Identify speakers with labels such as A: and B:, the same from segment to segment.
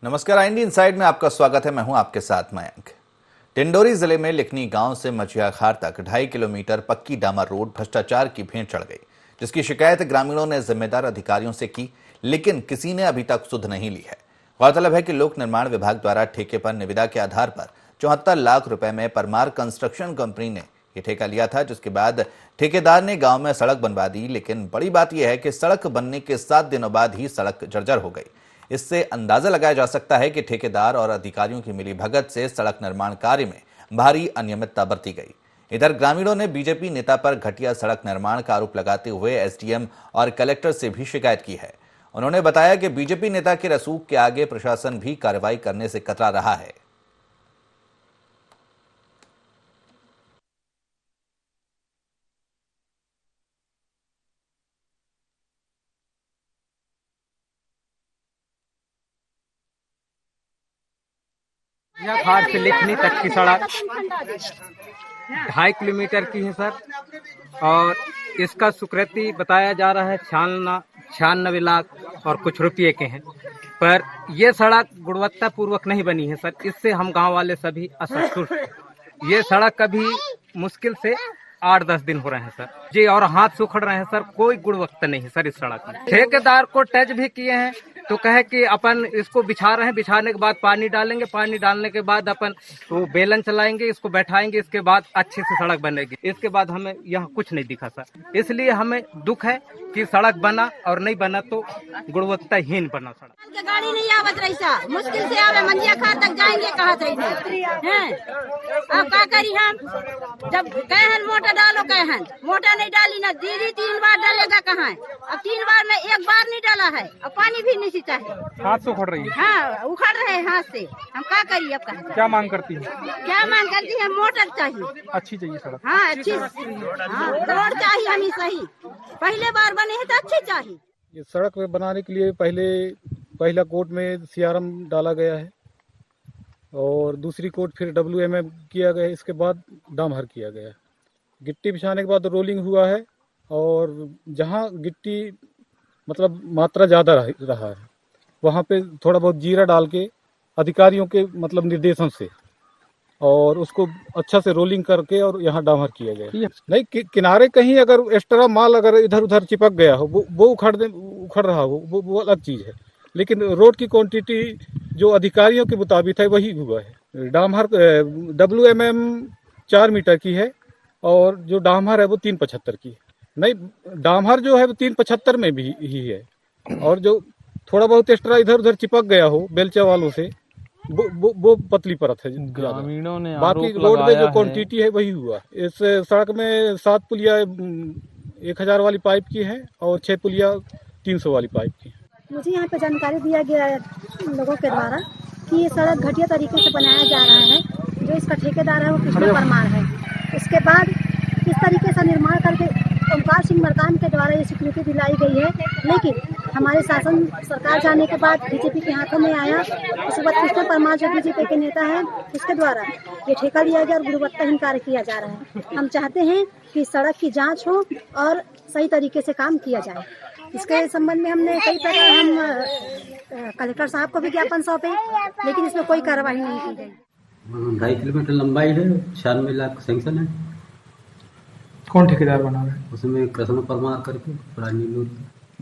A: नमस्कार, IND inside में आपका स्वागत है। मैं हूं आपके साथ मयंक। डिंडोरी जिले में लिखनी गांव से मछियाखार तक 2.5 किलोमीटर पक्की डामर रोड भ्रष्टाचार की भेंट चढ़ गई, जिसकी शिकायत ग्रामीणों ने जिम्मेदार अधिकारियों से की, लेकिन किसी ने अभी तक सुध नहीं ली है। गौरतलब है कि लोक निर्माण विभाग द्वारा ठेके पर निविदा के आधार पर 74 लाख रुपए में परमार कंस्ट्रक्शन कंपनी ने ये ठेका लिया था, जिसके बाद ठेकेदार ने गांव में सड़क बनवा दी। लेकिन बड़ी बात यह है कि सड़क बनने के 7 दिनों बाद ही सड़क जर्जर हो गई। इससे अंदाजा लगाया जा सकता है कि ठेकेदार और अधिकारियों की मिलीभगत से सड़क निर्माण कार्य में भारी अनियमितता बरती गई। इधर ग्रामीणों ने बीजेपी नेता पर घटिया सड़क निर्माण का आरोप लगाते हुए SDM और कलेक्टर से भी शिकायत की है। उन्होंने बताया कि बीजेपी नेता के रसूख के आगे प्रशासन भी कार्रवाई करने से कतरा रहा है।
B: यहाँ खार से लिखनी तक की सड़क 2.5 किलोमीटर की है सर, और इसका स्वीकृति बताया जा रहा है 96 लाख और कुछ रुपये के हैं, पर ये सड़क गुणवत्ता पूर्वक नहीं बनी है सर। इससे हम गांव वाले सभी असंतुष्ट। ये सड़क कभी मुश्किल से 8-10 दिन हो रहे हैं सर जी, और हाथ सुखड़ रहे हैं सर। कोई गुणवत्ता नहीं है सर इस सड़क में। ठेकेदार को टच भी किए हैं तो कहे कि अपन इसको बिछा रहे हैं, बिछाने के बाद पानी डालेंगे, पानी डालने के बाद अपन वो बेलन चलाएंगे, इसको बैठाएंगे, इसके बाद अच्छे से सड़क बनेगी। इसके बाद हमें यहाँ कुछ नहीं दिखा सर। इसलिए हमें दुख है कि सड़क बना और नहीं बना तो गुणवत्ताहीन बना सड़क।
C: गाड़ी नहीं आवत रही सा, मुश्किल से आवे, मंजिया खार तक जाएंगे कहाँ थे हैं। अब क्या करी हम, जब कहन मोटर डालो, कहन मोटर नहीं डाली ना, दीदी 3 बार डालेगा कहाँ। अब 3 बार में 1 बार नहीं डाला है, अब पानी भी नहीं सींचा है।
B: हाथ से उखड़ रही है।
C: हाँ, उखड़ रहे हैं हाथ से। हम क्या करिए अब।
B: क्या मांग करती है?
C: क्या मांग करती है? मोटर चाहिए,
B: अच्छी चाहिए सड़क।
C: हाँ अच्छी, हाँ रोड चाहिए हमें सही। पहले बार बने हैं तो अच्छी चाहिए।
D: ये सड़क बनाने के लिए पहला कोट में CRM डाला गया है और दूसरी कोट फिर WMM किया गया है। इसके बाद डामहर किया गया है। गिट्टी बिछाने के बाद रोलिंग हुआ है, और जहाँ गिट्टी मतलब मात्रा ज़्यादा रहा है वहाँ पे थोड़ा बहुत जीरा डाल के अधिकारियों के मतलब निर्देशन से, और उसको अच्छा से रोलिंग करके और यहाँ डामहर किया गया। नहीं किनारे कहीं अगर एक्स्ट्रा माल अगर इधर उधर चिपक गया हो, वो उखड़ रहा हो, वो अलग चीज़ है। लेकिन रोड की क्वांटिटी जो अधिकारियों के मुताबिक है वही हुआ है। डामहर WMM 4 मीटर की है और जो डामहर है वो 375 की है। नहीं, डामहर जो है वो 375 में भी ही है, और जो थोड़ा बहुत एक्स्ट्रा इधर उधर चिपक गया हो बेलचा वालों से वो पतली परत है।
E: ग्रामीणों ने
D: बाकी रोड में जो क्वांटिटी है वही हुआ। इस सड़क में 7 पुलिया 1000 वाली पाइप की है और 6 पुलिया 300 वाली पाइप की है।
F: मुझे यहाँ पे जानकारी दिया गया है लोगों के द्वारा कि ये सड़क घटिया तरीके से बनाया जा रहा है। जो इसका ठेकेदार है वो कृष्ण परमार है। उसके बाद इस तरीके से निर्माण करके ओमकार सिंह मरकाम के द्वारा ये स्वीकृति दिलाई गई है, लेकिन हमारे शासन सरकार जाने के बाद BJP के हाथों में आया। उसके बाद कृष्ण परमार जो BJP के नेता हैं उसके द्वारा ये ठेका लिया गया और गुणवत्ताहीन कार्य किया जा रहा है। हम चाहते हैं कि सड़क की जाँच हो और सही तरीके से काम किया जाए। इसके संबंध में हमने कई प्रकार हम कलेक्टर साहब को भी ज्ञापन सौंपे, लेकिन इसमें कोई कार्रवाई नहीं की गई।
G: 2.5 किलोमीटर लंबाई है, 96 लाख सैंक्शन है।
B: कौन ठेकेदार बना रहा है?
G: उसमें कृष्ण परमार करके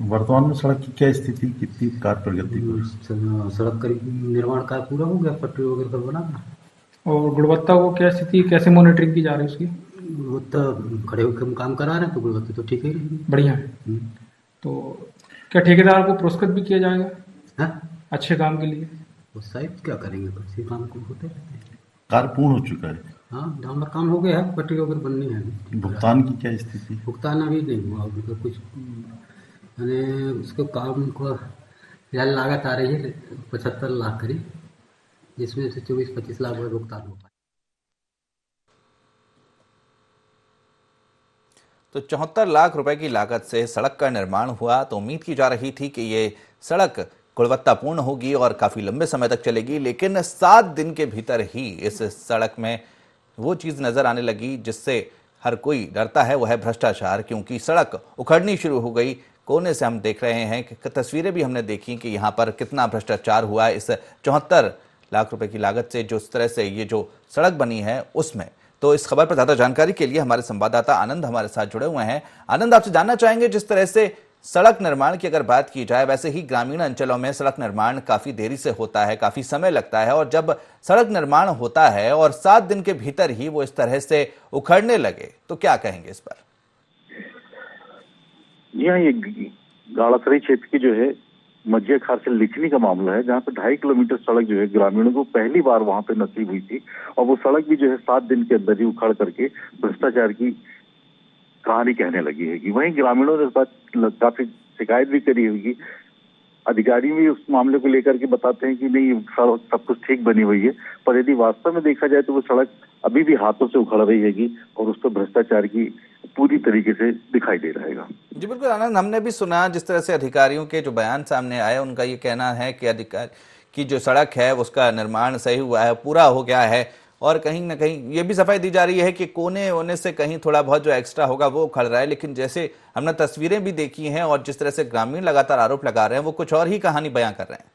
H: वर्तमान में सड़क की क्या स्थिति, कितनी कार्य प्रगति हुई?
G: सड़क का निर्माण कार्य पूरा हो गया, पट्टी वगैरह सब बना।
B: और गुणवत्ता को क्या स्थिति, कैसे मॉनिटरिंग की जा रही है उसकी?
G: गुणवत्ता खड़े होकर हम काम करा रहे हैं तो गुणवत्ता तो ठीक ही रहेगी।
B: बढ़िया है। तो क्या ठेकेदार को पुरस्कृत भी किया जाएगा?
G: हाँ,
B: अच्छे काम के लिए।
G: वो शायद क्या करेंगे, अच्छे काम को होते रहते हैं।
H: कार्य पूर्ण हो चुका है?
G: हाँ, डामर काम हो गया है, पट्टी वगैरह बननी है।
H: भुगतान की क्या स्थिति?
G: भुगतान अभी नहीं हुआ, मतलब कुछ मैंने उसको काम को फिलहाल लागत आ रही है 75 लाख करीब, जिसमें से 24-25 लाख भुगतान हो पाए।
A: तो 74 लाख रुपए की लागत से सड़क का निर्माण हुआ, तो उम्मीद की जा रही थी कि ये सड़क गुणवत्तापूर्ण होगी और काफी लंबे समय तक चलेगी। लेकिन 7 दिन के भीतर ही इस सड़क में वो चीज नजर आने लगी जिससे हर कोई डरता है, वह है भ्रष्टाचार। क्योंकि सड़क उखड़नी शुरू हो गई, कोने से हम देख रहे हैं कि तस्वीरें भी हमने देखी कि यहाँ पर कितना भ्रष्टाचार हुआ है इस 74 लाख रुपए की लागत से जो इस तरह से ये जो सड़क बनी है उसमें। तो इस खबर पर ज्यादा जानकारी के लिए हमारे संवाददाता आनंद हमारे साथ जुड़े हुए हैं। आनंद, आपसे जानना चाहेंगे, जिस तरह से सड़क निर्माण की अगर बात की जाए, वैसे ही ग्रामीण अंचलों में सड़क निर्माण काफी देरी से होता है, काफी समय लगता है, और जब सड़क निर्माण होता है और 7 दिन के भीतर ही वो इस तरह से उखड़ने लगे, तो क्या कहेंगे इस पर?
E: जी हाँ, ये गाड़ासराय क्षेत्र की जो है मजिया खार से लिखनी का मामला है, जहाँ पे 2.5 किलोमीटर सड़क जो है ग्रामीणों को पहली बार वहां पे नसीब हुई थी, और वो सड़क भी जो है 7 दिन के अंदर ही उखाड़ करके भ्रष्टाचार की कहानी कहने लगी है। वहीं ग्रामीणों ने इस बात काफी शिकायत भी करी होगी। अधिकारी भी उस मामले को लेकर के बताते हैं कि नहीं, सब कुछ ठीक बनी हुई है, पर यदि वास्तव में देखा जाए तो वो सड़क अभी भी हाथों से उखड़ रही है और उस पर भ्रष्टाचार की पूरी तरीके से दिखाई दे रहेगा।
A: जी बिल्कुल आनंद, हमने भी सुना जिस तरह से अधिकारियों के जो बयान सामने आए, उनका ये कहना है कि अधिकारी की जो सड़क है उसका निर्माण सही हुआ है, पूरा हो गया है, और कहीं ना कहीं ये भी सफाई दी जा रही है कि कोने होने से कहीं थोड़ा बहुत जो एक्स्ट्रा होगा वो उखड़ रहा है। लेकिन जैसे हमने तस्वीरें भी देखी हैं और जिस तरह से ग्रामीण लगातार आरोप लगा रहे हैं, वो कुछ और ही कहानी बयां कर रहे हैं।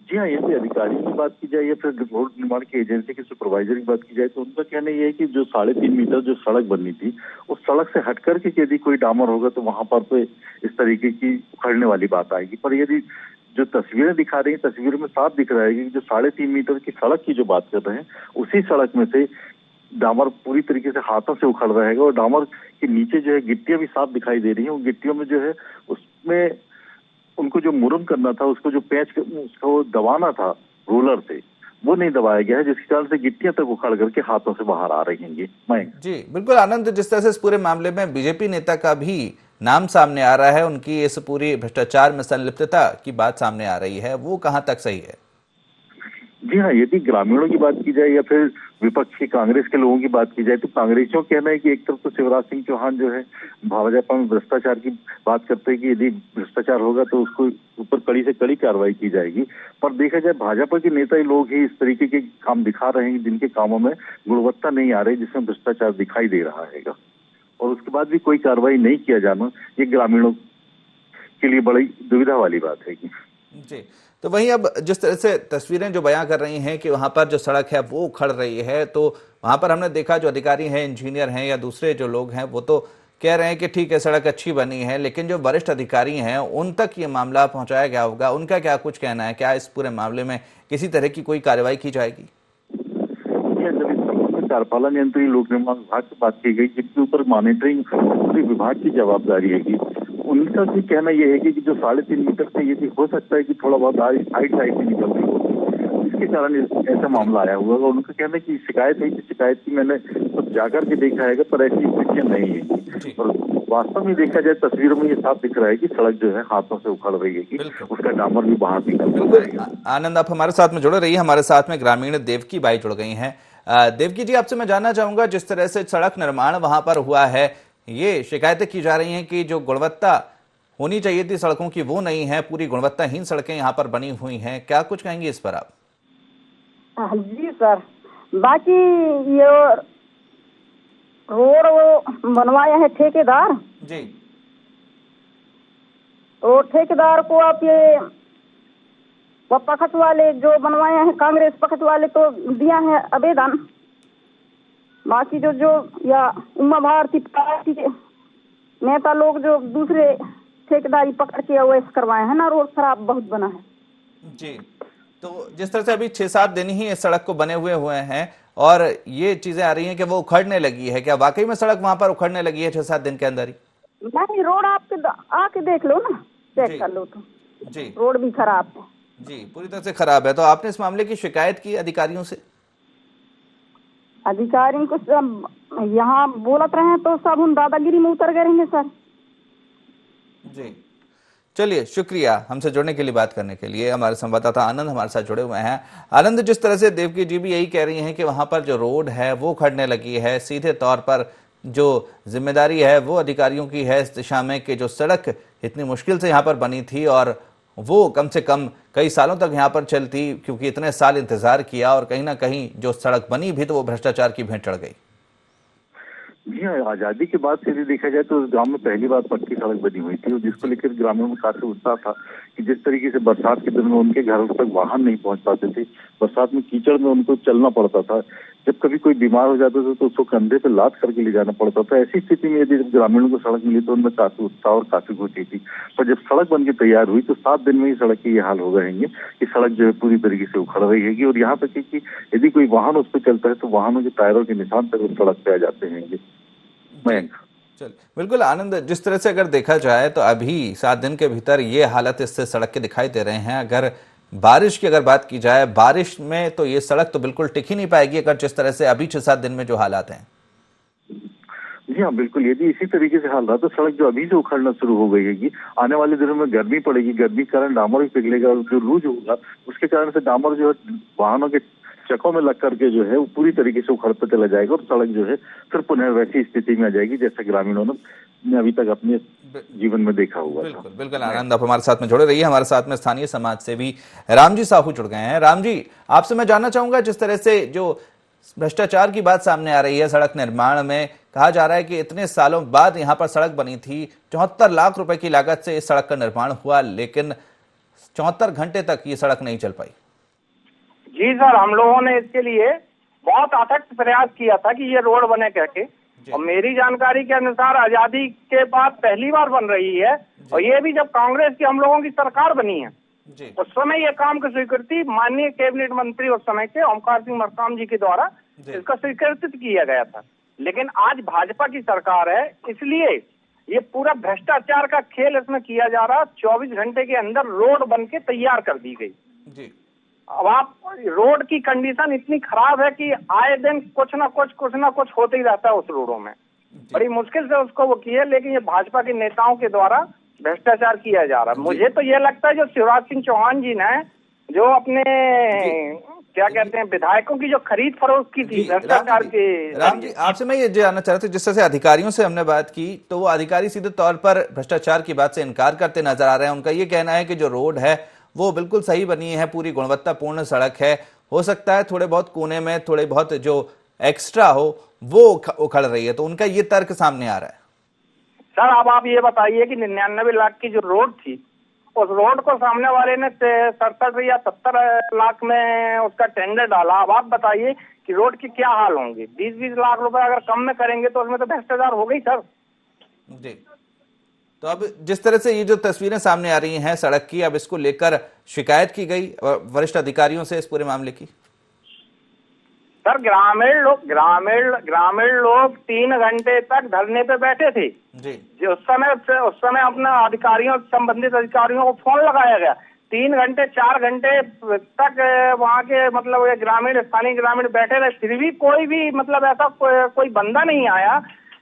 E: जी हाँ, यदि अधिकारियों की बात की जाए या फिर रोड निर्माण की एजेंसी के सुपरवाइजर की बात की जाए, तो उनका कहना यह है कि जो 3.5 मीटर जो सड़क बननी थी, उस सड़क से हट करके यदि कोई डामर होगा तो वहां पर तो इस तरीके की उखड़ने वाली बात आएगी। पर यदि जो तस्वीरें दिखा रही हैं, तस्वीर में साफ दिख रहा है कि जो 3.5 मीटर की सड़क की जो बात कर रहे हैं, उसी सड़क में से डामर पूरी तरीके से हाथों से उखड़ रहेगा, और डामर के नीचे जो है गिट्टियां भी साफ दिखाई दे रही हैं। उन गिट्टियों में जो है उसमें उनको जो मुरम करना था, उसको जो पैच उसको दबाना था रोलर से, वो नहीं दबाया गया है, जिसके कारण से गिट्टियां तक उखड़ करके हाथों से बाहर आ रही हैं। मयंक
A: जी बिल्कुल आनंद, जिस तरह से इस पूरे मामले में बीजेपी नेता का भी नाम सामने आ रहा है, उनकी इस पूरी भ्रष्टाचार में संलिप्तता की बात सामने आ रही है, वो कहां तक सही है?
E: जी हाँ, यदि ग्रामीणों की बात की जाए या फिर विपक्ष की कांग्रेस के लोगों की बात की जाए, तो कांग्रेसियों का कहना है कि एक तरफ तो शिवराज सिंह चौहान जो है भाजपा में भ्रष्टाचार की बात करते हैं कि यदि भ्रष्टाचार होगा तो उसको ऊपर कड़ी से कड़ी कार्रवाई की जाएगी। पर देखा जाए भाजपा के नेता ही लोग ही इस तरीके के काम दिखा रहे हैं जिनके कामों में गुणवत्ता नहीं आ रही, जिसमें भ्रष्टाचार दिखाई दे रहा है, और उसके बाद भी कोई कार्रवाई नहीं किया जाना, ये ग्रामीणों के लिए बड़ी दुविधा वाली बात है।
A: जी, तो वहीं अब जिस तरह से तस्वीरें जो बयां कर रही हैं कि वहां पर जो सड़क है वो उखड़ रही है, तो वहां पर हमने देखा जो अधिकारी हैं, इंजीनियर हैं या दूसरे जो लोग हैं, वो तो कह रहे हैं कि ठीक है सड़क अच्छी बनी है, लेकिन जो वरिष्ठ अधिकारी हैं उन तक ये मामला पहुंचाया गया होगा, उनका क्या कुछ कहना है? क्या इस पूरे मामले में किसी तरह की कोई कार्रवाई की जाएगी?
E: कार्यपालन यंत्री लोक निर्माण विभाग से बात की गई, जिसके ऊपर मॉनिटरिंग पूरे विभाग की जवाबदारी है। उनका भी कहना यह है कि जो 3.5 मीटर से ये हो सकता है कि थोड़ा बहुत हाइट साइड से निकल रही हो, इसके कारण ऐसा मामला आया हुआ है। उनका कहना है कि शिकायत है कि शिकायत की मैंने तो जाकर के देखा है, पर ऐसी स्थितियां नहीं है। और वास्तव में देखा जाए तस्वीरों में ये साफ दिख रहा है कि सड़क जो है हाथों से उखड़ रही है, कि उसका डामर भी बाहर निकल रहा है।
A: आनंद, आप हमारे साथ में जुड़े रहिए, हमारे साथ में ग्रामीण देवकी बाई जुड़ गई हैं। देवकी जी, आपसे मैं जानना चाहूंगा, जिस तरह से सड़क निर्माण वहां पर हुआ है, ये शिकायतें की जा रही हैं कि जो गुणवत्ता होनी चाहिए थी सड़कों की वो नहीं है, पूरी गुणवत्ताहीन सड़कें यहाँ पर बनी हुई हैं, क्या कुछ कहेंगे इस पर आप?
I: जी सर, बाकी ये रोड वो बनवाया है ठेकेदार
A: जी,
I: तो ठेकेदार को आप ये वो पक्षत वाले जो बनवाया है, कांग्रेस पक्षत वाले तो दिया है आवेदन, बाकी जो या उमा भारती पार्टी के नेता लोग जो दूसरे ठेकेदारी पकड़ के वैसे करवाए हैं ना, रोड खराब बहुत बना है।
A: जी, तो जिस तरह से अभी 6-7 दिन ही इस सड़क को बने हुए हैं और ये चीजें आ रही हैं कि वो उखड़ने लगी है, क्या वाकई में सड़क वहां पर उखड़ने लगी है 6-7 दिन के अंदर ही?
I: नहीं, रोड आपके आके देख लो ना, चेक कर लो तो
A: जी,
I: रोड भी खराब है।
A: जी, पूरी तरह से खराब है। तो आपने इस मामले की शिकायत की अधिकारियों से?
I: अधिकारियों को सब यहाँ बोलत रहे तो सब उन दादागिरी में उतर गए रहेंगे सर।
A: जी, चलिए, शुक्रिया हमसे जुड़ने के लिए, बात करने के लिए। हमारे संवाददाता आनंद हमारे साथ जुड़े हुए हैं। आनंद, जिस तरह से देवकी जी भी यही कह रही हैं कि वहां पर जो रोड है वो उखड़ने लगी है, सीधे तौर पर जो जिम्मेदारी है वो अधिकारियों की है इस दिशा में कि जो सड़क इतनी मुश्किल से यहाँ पर बनी थी और वो कम से कम कई सालों तक यहाँ पर चलती, क्योंकि इतने साल इंतजार किया और कहीं ना कहीं जो सड़क बनी भी तो वो भ्रष्टाचार की भेंट चढ़ गई।
E: जी हाँ, आजादी के बाद से यदि देखा जाए तो गांव में पहली बार पक्की सड़क बनी हुई थी और जिसको लेकर ग्रामीणों में काफी उत्साह था कि जिस तरीके से बरसात के दिनों में उनके घरों तक वाहन नहीं पहुंच पाते थे, बरसात में कीचड़ में उनको चलना पड़ता था, जब कभी कोई बीमार हो जाता था तो उसको कंधे पे लाद करके ले जाना पड़ता था। ऐसी स्थिति में यदि ग्रामीणों को सड़क मिली तो उनमें काफी उत्साह और काफी खुशी थी। पर जब सड़क बन के तैयार हुई तो 7 दिन में ही सड़क के ये हाल हो गए हैं कि सड़क जो है पूरी तरीके से उखड़ रही है और यहाँ तक कि यदि कोई वाहन उस पर चलता है तो वाहनों के टायरों के निशान तक उस सड़क पे आ जाते हैं।
A: चल बिल्कुल आनंद, जिस तरह से अगर देखा जाए तो अभी 7 दिन के भीतर ये हालत इससे सड़क के दिखाई दे रहे हैं। अगर बारिश की अगर बात की जाए, बारिश में तो ये सड़क तो बिल्कुल टिक ही नहीं पाएगी अगर जिस तरह से अभी 6-7 दिन में जो हालात हैं।
E: जी हाँ, बिल्कुल। यदि इसी तरीके से हाल रहा तो सड़क जो अभी से उखड़ना शुरू हो गई है, आने वाले दिनों में गर्मी पड़ेगी, गर्मी के कारण डामर भी पिघलेगा और जो लूज होगा उसके कारण से डामर जो है वाहनों के चक्कों में लग करके जो है वो पूरी तरीके से उखड़ता चला जाएगा और सड़क जो है फिर पुनः वैसी स्थिति में आ जाएगी जैसे ग्रामीणों ने अभी तक अपने जीवन में देखा हुआ था।
A: बिल्कुल आनंद, आप हमारे साथ में जुड़े रहिए। हमारे साथ में स्थानीय समाज सेवी रामजी साहू जुड़ गए हैं। राम जी, आपसे मैं जानना चाहूंगा, जिस तरह से जो भ्रष्टाचार की बात सामने आ रही है सड़क निर्माण में, कहा जा रहा है कि इतने सालों बाद यहाँ पर सड़क बनी थी, 74 लाख रुपए की लागत से इस सड़क का निर्माण हुआ, लेकिन 74 घंटे तक ये सड़क नहीं चल पाई।
J: जी सर, हम लोगों ने इसके लिए बहुत अथक प्रयास किया था कि ये रोड बने करके, और मेरी जानकारी के अनुसार आजादी के बाद पहली बार बन रही है। और ये भी जब कांग्रेस की हम लोगों की सरकार बनी है उस समय ये काम की स्वीकृति माननीय कैबिनेट मंत्री उस समय के ओमकार सिंह मरकाम जी के द्वारा इसका स्वीकृत किया गया था। लेकिन आज भाजपा की सरकार है, इसलिए ये पूरा भ्रष्टाचार का खेल इसमें किया जा रहा। 24 घंटे के अंदर रोड बन के तैयार कर दी गई। अब आप रोड की कंडीशन इतनी खराब है कि आए दिन कुछ ना कुछ होते ही रहता है उस रोडों में। बड़ी मुश्किल से उसको वो किए, लेकिन ये भाजपा के नेताओं के द्वारा भ्रष्टाचार किया जा रहा है। मुझे तो ये लगता है जो शिवराज सिंह चौहान जी ने जो अपने क्या कहते हैं विधायकों की जो खरीद फरोख्त की थी भ्रष्टाचार के।
A: राम जी, आपसे मैं ये जानना चाह रहा था, जिस तरह से अधिकारियों से हमने बात की तो वो अधिकारी सीधे तौर पर भ्रष्टाचार की बात से इनकार करते नजर आ रहे हैं। उनका ये कहना है कि जो रोड है वो बिल्कुल सही बनी है, पूरी गुणवत्तापूर्ण सड़क है, हो सकता है थोड़े बहुत कोने में थोड़े बहुत जो एक्स्ट्रा हो वो उखड़ रही है, तो उनका ये तर्क सामने आ रहा है।
J: सर अब आप ये बताइए कि 99 लाख की जो रोड थी उस रोड को सामने वाले ने 67 या 70 लाख में उसका टेंडर डाला। अब आप बताइए कि रोड के क्या हाल होंगे। 20-20 लाख रुपए अगर कम में करेंगे तो उसमें तो भ्रष्टाचार हो गई सर
A: जी। तो अब जिस तरह से ये जो तस्वीरें सामने आ रही हैं सड़क की, अब इसको लेकर शिकायत की गई वरिष्ठ अधिकारियों से इस पूरे मामले की।
J: सर ग्रामीण लोग 3 घंटे तक धरने पे बैठे थे जी। उस समय अपने अधिकारियों संबंधित अधिकारियों को फोन लगाया गया। 3 घंटे 4 घंटे तक वहाँ के मतलब स्थानीय ग्रामीण बैठे रहे, फिर भी कोई भी मतलब ऐसा कोई बंदा नहीं आया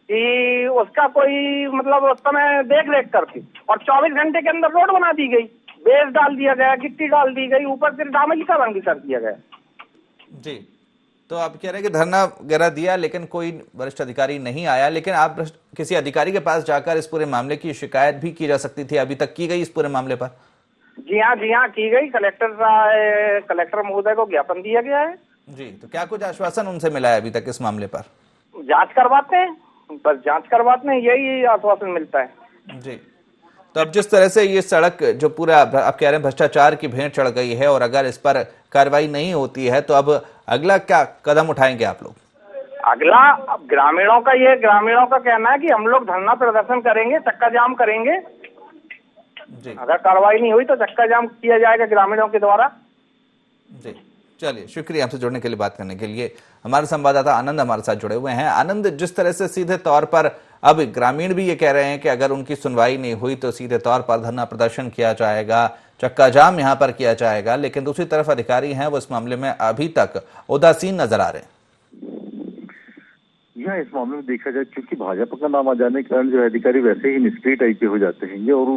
J: कि उसका कोई मतलब उस समय देख रेख करती। और 24 घंटे के अंदर रोड बना दी गई, बेस डाल दिया गया, गिट्टी डाल दी गई, ऊपर फिर डामर का रंग कर दिया गया
A: जी। तो आप कह रहे हैं कि धरना वगैरह दिया लेकिन कोई वरिष्ठ अधिकारी नहीं आया, लेकिन आप किसी अधिकारी के पास जाकर इस पूरे मामले की शिकायत भी की जा सकती थी, अभी तक की गई इस पूरे मामले पर? जी
J: हाँ की गई। कलेक्टर महोदय को ज्ञापन दिया गया है
A: जी। तो क्या कुछ आश्वासन उनसे मिला है अभी तक इस मामले पर?
J: जांच करवाते हैं, बस जांच करवाते हैं, यही आश्वासन मिलता है
A: जी। तो अब जिस तरह से ये सड़क जो पूरा आप कह रहे हैं भ्रष्टाचार की भेंट चढ़ गई है और अगर इस पर कार्रवाई नहीं होती है तो अब अगला क्या कदम उठाएंगे आप लोग?
J: अगला ग्रामीणों का कहना है कि हम लोग धरना प्रदर्शन करेंगे, चक्का जाम करेंगे जी। अगर कार्रवाई नहीं हुई तो चक्का जाम किया जाएगा ग्रामीणों के द्वारा
A: जी। चलिए, शुक्रिया आपसे जुड़ने के लिए, बात करने के लिए। हमारे संवाददाता आनंद हमारे साथ जुड़े हुए हैं। आनंद, जिस तरह से सीधे तौर पर अब ग्रामीण भी ये कह रहे हैं कि अगर उनकी सुनवाई नहीं हुई तो सीधे तौर पर धरना प्रदर्शन किया जाएगा, चक्का जाम यहाँ पर किया जाएगा, लेकिन दूसरी तरफ अधिकारी हैं वो इस मामले में अभी तक उदासीन नजर आ रहे हैं।
E: यहाँ इस मामले में देखा जाए क्योंकि भाजपा का नाम आ जाने के कारण जो अधिकारी वैसे ही निष्क्रिय टाइप के हो जाते हैं और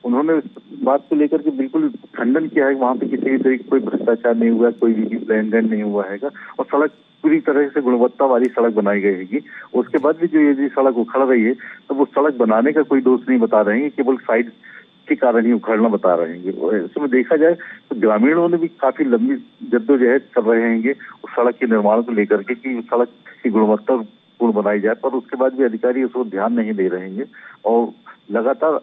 E: उन्होंने इस बात को लेकर के बिल्कुल खंडन किया है कि वहाँ पे किसी भी तरीके कोई भ्रष्टाचार नहीं हुआ, कोई भी प्लान नहीं हुआ है और सड़क पूरी तरह से गुणवत्ता वाली सड़क बनाई गई है। उसके बाद भी जो ये सड़क उखड़ रही है तो वो सड़क बनाने का कोई दोष नहीं बता रहे हैं, केवल साइड के कारण ही उखड़ना बता रहे हैं। इसमें देखा जाए तो ग्रामीणों ने भी काफी लंबी जद्दोजहद कर रहे हैं उस सड़क के निर्माण को लेकर के कि सड़क की गुणवत्ता पूर्ण बनाई जाए, पर उसके बाद भी अधिकारी उसको ध्यान नहीं दे रहे हैं और लगातार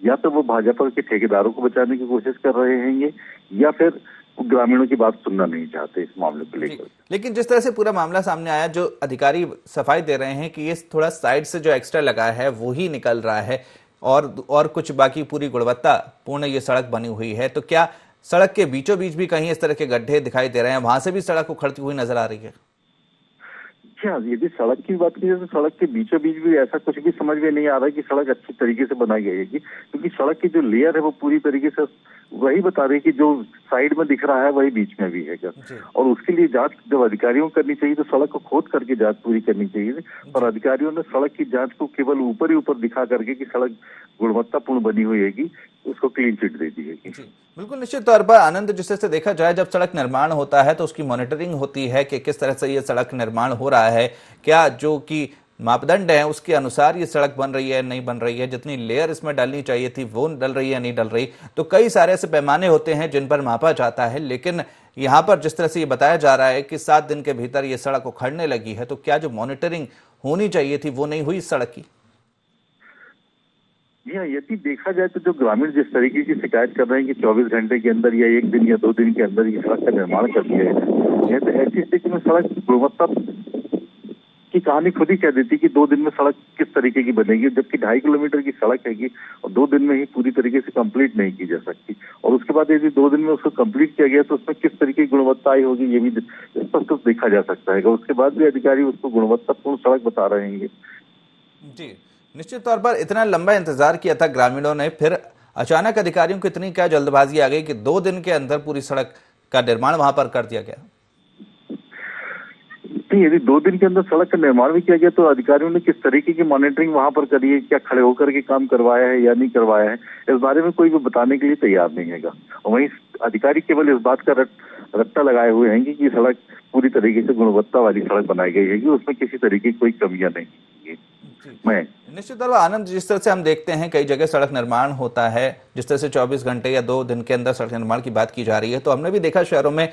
E: या तो वो भाजपा के ठेकेदारों को बचाने की कोशिश कर रहे हैं या फिर ग्रामीणों की बात सुनना नहीं चाहते इस मामले को लेकर।
A: लेकिन जिस तरह से पूरा मामला सामने आया, जो अधिकारी सफाई दे रहे हैं कि ये थोड़ा साइड से जो एक्स्ट्रा लगा है वो ही निकल रहा है और कुछ बाकी पूरी गुणवत्ता पूर्ण ये सड़क बनी हुई है, तो क्या सड़क के बीचों बीच भी कहीं इस तरह के गड्ढे दिखाई दे रहे हैं, वहां से भी सड़क उखड़ती हुई नजर आ रही है?
E: हाँ, यदि सड़क की बात की जाए तो सड़क के बीचों बीच भी ऐसा कुछ भी समझ में नहीं आ रहा है कि सड़क अच्छी तरीके से बनाई गई है, क्योंकि सड़क की जो लेयर है वो पूरी तरीके से वही बता रही है कि जो साइड में दिख रहा है वही बीच में भी है क्या, और उसके लिए जांच जब अधिकारियों को करनी चाहिए तो सड़क को खोद करके जांच पूरी करनी चाहिए, पर अधिकारियों ने सड़क की जांच को केवल ऊपर ही ऊपर दिखा करके कि सड़क गुणवत्तापूर्ण बनी हुई है उसको क्लीन चिट दे दी है।
A: बिल्कुल निश्चित तौर पर आनंद, जिस तरह से देखा जाए जब सड़क निर्माण होता है तो उसकी मॉनिटरिंग होती है कि किस तरह से ये सड़क निर्माण हो रहा है, क्या जो कि मापदंड है उसके अनुसार ये सड़क बन रही है नहीं बन रही है, जितनी लेयर इसमें डालनी चाहिए थी वो डल रही है नहीं डल रही, तो कई सारे ऐसे पैमाने होते हैं जिन पर मापा जाता है। लेकिन यहाँ पर जिस तरह से ये बताया जा रहा है कि 7 दिन के भीतर ये सड़क उखड़ने लगी है, तो क्या जो मॉनिटरिंग होनी चाहिए थी वो नहीं हुई इस सड़क की?
E: यदि देखा जाए तो जो ग्रामीण जिस तरीके की शिकायत कर रहे हैं कि 24 घंटे के अंदर या 1 दिन या 2 दिन के अंदर ये सड़क का निर्माण कर दिया है, तो ऐसी स्थिति में सड़क गुणवत्ता की कहानी खुद ही कह देती कि 2 दिन में सड़क किस तरीके की बनेगी, जबकि 2.5 किलोमीटर की सड़क है और 2 दिन में ही पूरी तरीके से कंप्लीट नहीं की जा सकती, और उसके बाद यदि 2 दिन में उसको कंप्लीट किया गया तो उसमें किस तरीके की गुणवत्ता आई होगी ये भी स्पष्ट देखा जा सकता है। उसके बाद भी अधिकारी उसको गुणवत्तापूर्ण सड़क बता रहे हैं।
A: जी, निश्चित तौर पर इतना लंबा इंतजार किया था ग्रामीणों ने, फिर अचानक अधिकारियों की इतनी क्या जल्दबाजी आ गई कि 2 दिन के अंदर पूरी सड़क का निर्माण वहां पर कर दिया गया?
E: यदि 2 दिन के अंदर सड़क का निर्माण भी किया गया तो अधिकारियों ने किस तरीके की मॉनिटरिंग वहां पर करी है, क्या खड़े होकर के काम करवाया है या नहीं करवाया है, इस बारे में कोई भी बताने के लिए तैयार नहीं है। और वहीं अधिकारी केवल इस बात का रट्टा लगाए हुए हैं कि सड़क पूरी तरीके से गुणवत्ता वाली सड़क बनाई गई है, उसमें किसी तरीके की कोई कमियां नहीं है। मैं
A: निश्चित तौर पर आनंद, जिस तरह से हम देखते हैं कई जगह सड़क निर्माण होता है, जिस तरह से 24 घंटे या 2 दिन के अंदर सड़क निर्माण की बात की जा रही है, तो हमने भी देखा शहरों में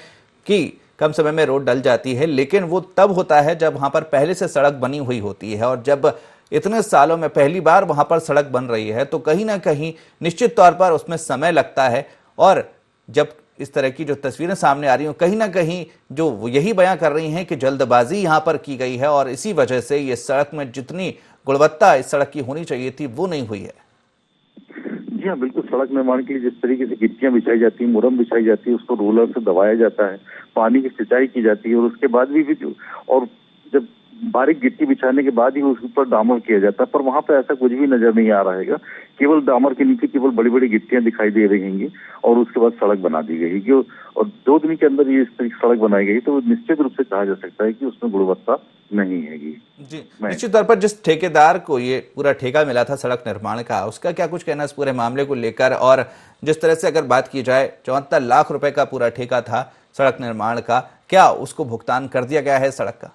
A: कि कम समय में रोड डल जाती है, लेकिन वो तब होता है जब वहां पर पहले से सड़क बनी हुई होती है, और जब इतने सालों में पहली बार वहां पर सड़क बन रही है तो कहीं ना कहीं निश्चित तौर पर उसमें समय लगता है। और जब इस तरह की जो तस्वीरें सामने आ रही हैं कहीं ना कहीं जो वो यही बयां कर रही हैं कि जल्दबाजी यहां पर की गई है और इसी वजह से ये सड़क में जितनी गुणवत्ता इस सड़क की होनी चाहिए थी वो नहीं हुई है।
E: जी हाँ, बिल्कुल। सड़क निर्माण के लिए जिस तरीके से गिट्टियां बिछाई जाती है, मुरम बिछाई जाती है, उसको रोलर से दबाया जाता है, पानी की सिंचाई की जाती है, और उसके बाद भी और जब बारीक गिट्टी बिछाने के बाद ही उसके ऊपर डामर किया जाता है, पर वहां पर ऐसा कुछ भी नजर नहीं आ रहा है। केवल डामर के नीचे केवल बड़ी बड़ी गिट्टियां दिखाई दे रही हैं और उसके बाद सड़क बना दी गई है। और 2 दिन के अंदर ये इस तरीके सड़क बनाई गई तो निश्चित रूप से कहा जा सकता है कि उसमें गुणवत्ता नहीं है।
A: जी, निश्चित तौर पर जिस ठेकेदार को ये पूरा ठेका मिला था सड़क निर्माण का, उसका क्या कुछ कहना इस पूरे मामले को लेकर? और जिस तरह से अगर बात की जाए 74 लाख रुपए का पूरा ठेका था सड़क निर्माण का, क्या उसको भुगतान कर दिया गया है सड़क का?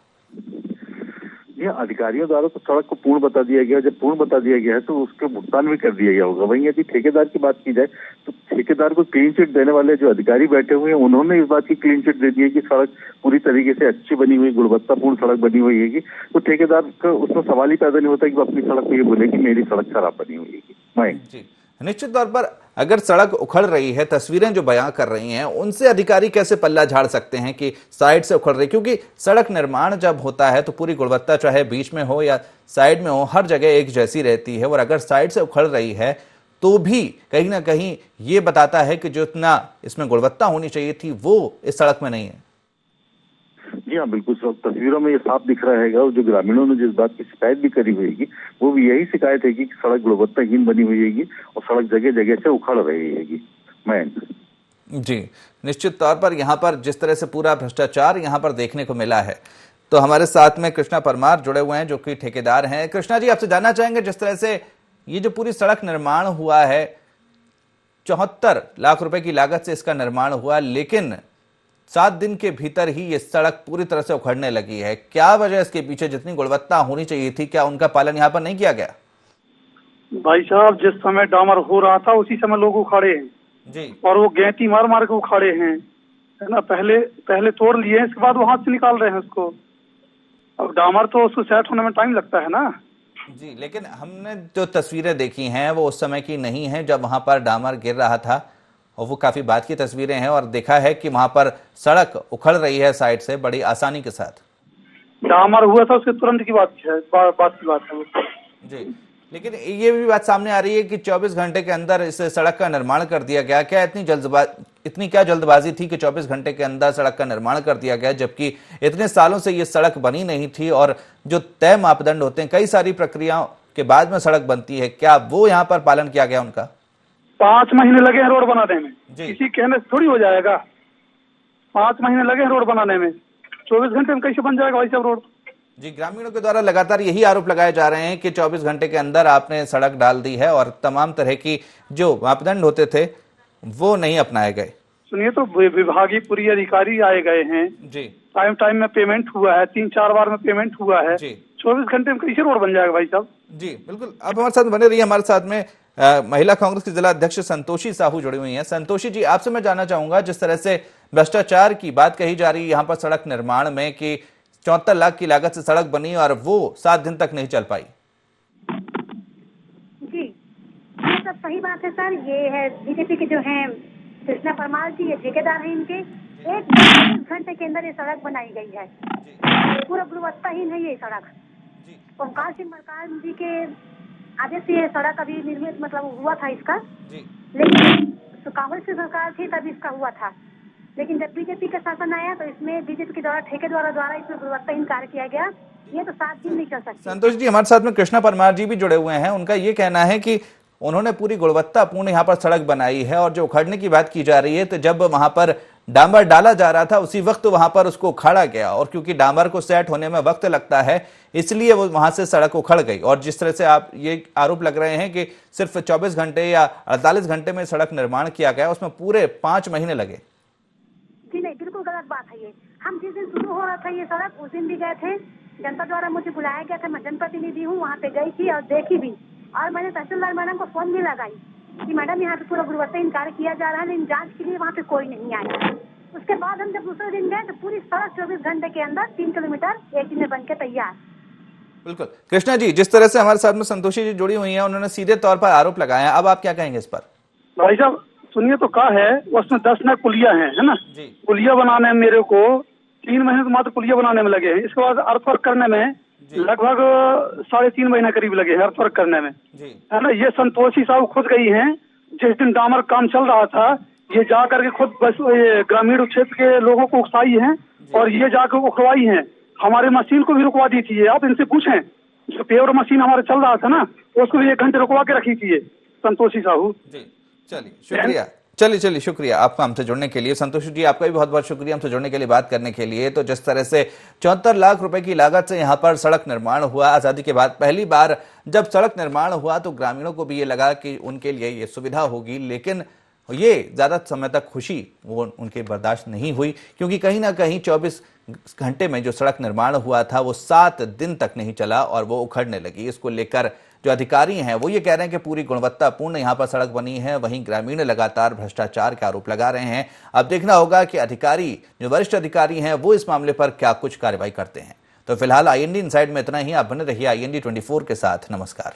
E: अधिकारियों द्वारा तो सड़क को पूर्ण बता दिया गया, जब पूर्ण बता दिया गया है तो उसके भुगतान भी कर दिया गया होगा। वहीं यदि ठेकेदार की बात की जाए तो ठेकेदार को क्लीन चिट देने वाले जो अधिकारी बैठे हुए हैं उन्होंने इस बात की क्लीन चिट दे दी है कि सड़क पूरी तरीके से अच्छी बनी हुई, गुणवत्तापूर्ण सड़क बनी हुई है, तो ठेकेदार का उसमें सवाल ही पैदा नहीं होता कि वो अपनी सड़क को ये बोले कि मेरी सड़क खराब बनी हुई है।
A: निश्चित तौर पर अगर सड़क उखड़ रही है, तस्वीरें जो बयां कर रही हैं, उनसे अधिकारी कैसे पल्ला झाड़ सकते हैं कि साइड से उखड़ रही? क्योंकि सड़क निर्माण जब होता है तो पूरी गुणवत्ता चाहे बीच में हो या साइड में हो, हर जगह एक जैसी रहती है, और अगर साइड से उखड़ रही है तो भी कहीं ना कहीं ये बताता है कि जो इतना इसमें गुणवत्ता होनी चाहिए थी वो इस सड़क में नहीं है।
E: जी हाँ, बिल्कुल। तस्वीरों में ये साफ दिख रहा है। और जो ग्रामीणों ने जिस बात की शिकायत भी करी हुई है वो भी यही शिकायत है कि सड़क गुणवत्ताहीन बनी हुई है और सड़क जगह जगह से उखड़ रही है।
A: जी, निश्चित तौर पर यहाँ पर जिस तरह से पूरा भ्रष्टाचार यहाँ पर देखने को मिला है, तो हमारे साथ में कृष्णा परमार जुड़े हुए हैं जो कि ठेकेदार हैं। कृष्णा जी, आपसे जानना चाहेंगे जिस तरह से ये जो पूरी सड़क निर्माण हुआ है, 74 लाख रुपए की लागत से इसका निर्माण हुआ, लेकिन 7 दिन के भीतर ही ये सड़क पूरी तरह से उखड़ने लगी है। क्या वजह इसके पीछे? जितनी गुणवत्ता होनी चाहिए थी क्या उनका पालन यहाँ पर नहीं किया गया?
K: भाई साहब, जिस समय डामर हो रहा था उसी समय लोग उखाड़े हैं
A: जी,
K: और वो गैंती मार मार के उखाड़े हैं, है ना। पहले तोड़ लिए, इसके बाद वो हाथ से निकाल रहे हैं उसको। अब डामर तो उसको सेट होने में टाइम लगता है ना।
A: जी, लेकिन हमने जो तस्वीरें देखी हैं वो उस समय की नहीं है जब वहां पर डामर गिर रहा था, और वो काफी बाद की तस्वीरें हैं, और देखा है कि वहां पर सड़क उखड़ रही है साइड से बड़ी आसानी के साथ।
K: डामर हुआ था उसके तुरंत की बात है, बात की बात है वो।
A: जी, लेकिन ये भी बात सामने आ रही है कि 24 घंटे के अंदर इस सड़क का निर्माण कर दिया गया। क्या इतनी क्या जल्दबाजी थी कि 24 घंटे के अंदर सड़क का निर्माण कर दिया गया, जबकि इतने सालों से ये सड़क बनी नहीं थी, और जो तय मापदंड होते हैं, कई सारी प्रक्रियाओं के बाद में सड़क बनती है, क्या वो यहाँ पर पालन किया गया उनका?
K: 5 महीने लगे हैं रोड बनाने में, किसी कहने से थोड़ी हो जाएगा। 5 महीने लगे हैं रोड बनाने में, 24 घंटे में कैसे बन जाएगा भाई साहब रोड?
A: जी, ग्रामीणों के द्वारा लगातार यही आरोप लगाए जा रहे हैं कि 24 घंटे के अंदर आपने सड़क डाल दी है और तमाम तरह की जो मापदंड होते थे वो नहीं अपनाए गए।
K: सुनिए, तो विभागीय पूरी अधिकारी आए गए हैं
A: जी,
K: टाइम में पेमेंट हुआ है, 3-4 बार में पेमेंट हुआ है। 24 घंटे में कैसे रोड बन जाएगा भाई साहब?
A: जी बिल्कुल। अब हमारे साथ बने रहिए, हमारे साथ में महिला कांग्रेस की जिला अध्यक्ष संतोषी साहू जुड़ी हुई हैं। संतोषी जी, आपसे मैं जानना चाहूंगा, जिस तरह से भ्रष्टाचार की बात कही जा रही है यहाँ पर सड़क निर्माण में कि 74 लाख की लागत से सड़क बनी और वो 7 दिन तक नहीं चल पाई।
F: जी, ये सब सही बात है सर। ये है बीजेपी के जो हैं कृष्णा परमार जी, ये ठेकेदार हैं इनके। 1 घंटे के अंदर ये सड़क बनाई गई है, पूरा गुणवत्ताहीन है ये सड़क। ओमकार सिंह मरकाम जी के आदेश से ये सड़क अभी निर्मित मतलब हुआ था इसका, लेकिन कांग्रेस की सरकार थी तब इसका हुआ था। लेकिन जब बीजेपी का शासन आया तो इसमें बीजेपी के द्वारा ठेकेदारों द्वारा इसमें गुणवत्ताहीन कार्य किया गया। ये तो 7 दिन नहीं चल सकती।
A: संतोष जी, हमारे साथ में कृष्णा परमार जी भी जुड़े हुए हैं। उनका ये कहना है कि उन्होंने पूरी गुणवत्तापूर्ण यहाँ पर सड़क बनाई है, और जो उखड़ने की बात की जा रही है, तो जब वहां पर डामर डाला जा रहा था उसी वक्त वहां पर उसको उखाड़ा गया, और क्योंकि डामर को सेट होने में वक्त लगता है इसलिए वो वहां से सड़क उखड़ गई। और जिस तरह से आप ये आरोप लग रहे हैं कि सिर्फ 24 घंटे या 48 घंटे में सड़क निर्माण किया गया, उसमें पूरे 5 महीने लगे।
F: जी नहीं, बिल्कुल गलत बात है ये। हम जिस दिन शुरू हो रहा था ये सड़क, उस दिन भी गए थे, जनता द्वारा मुझे बुलाया गया था, मैं जनप्रतिनिधि हूँ, वहाँ पे गई थी और देखी भी, और मैंने तहसीलदार मैडम को फोन भी लगाई कि मैडम यहाँ पे पूरा गुणवत्ताहीन कार्य किया जा रहा है, लेकिन जांच के लिए वहाँ पे कोई नहीं आया। उसके बाद हम जब दूसरे दिन गए तो पूरी सड़क 24 घंटे के अंदर 3 किलोमीटर एक दिन में बन के तैयार।
A: बिल्कुल। कृष्णा जी, जिस तरह से हमारे साथ में संतोषी जी जुड़ी हुई हैं, उन्होंने सीधे तौर पर आरोप लगाया है, अब आप क्या कहेंगे इस पर?
K: भाई साहब सुनिए, तो क्या है, उसमें 10 नए पुलिया है ना। पुलिया बनाने में मेरे को 3 महीने तो मात्र पुलिया बनाने में लगे हैं। इसके बाद अर्थवर्क करने में लगभग 3.5 महीने करीब लगे हैं अर्थवर्क करने में, है ना। ये संतोषी साहब खुद गई हैं, जिस दिन डामर काम चल रहा था ये जा करके खुद बस ये ग्रामीण क्षेत्र के लोगों को उकसाई हैं, और ये जाकर उखड़वाई हैं। हमारे मशीन को भी रुकवा दी थी, आप इनसे पूछें, जो पेवर मशीन हमारे चल रहा था ना उसको भी 1 घंटे रुकवा के रखी थी संतोषी साहू।
A: चलिए शुक्रिया, चलिए शुक्रिया आपका हमसे जुड़ने के लिए। संतोष जी, आपका भी बहुत बहुत शुक्रिया हमसे जुड़ने के लिए, बात करने के लिए। तो जिस तरह से 74 लाख रुपए की लागत से यहाँ पर सड़क निर्माण हुआ, आज़ादी के बाद पहली बार जब सड़क निर्माण हुआ तो ग्रामीणों को भी ये लगा कि उनके लिए ये सुविधा होगी, लेकिन ये ज़्यादा समय तक खुशी वो उनके बर्दाश्त नहीं हुई, क्योंकि कहीं ना कहीं 24 घंटे में जो सड़क निर्माण हुआ था वो 7 दिन तक नहीं चला और वो उखड़ने लगी। इसको लेकर जो अधिकारी हैं वो ये कह रहे हैं कि पूरी गुणवत्तापूर्ण यहाँ पर सड़क बनी है, वहीं ग्रामीण लगातार भ्रष्टाचार के आरोप लगा रहे हैं। अब देखना होगा कि अधिकारी, जो वरिष्ठ अधिकारी हैं, वो इस मामले पर क्या कुछ कार्रवाई करते हैं। तो फिलहाल IND इनसाइड में इतना ही। आप बने रहिए IND 24 के साथ। नमस्कार।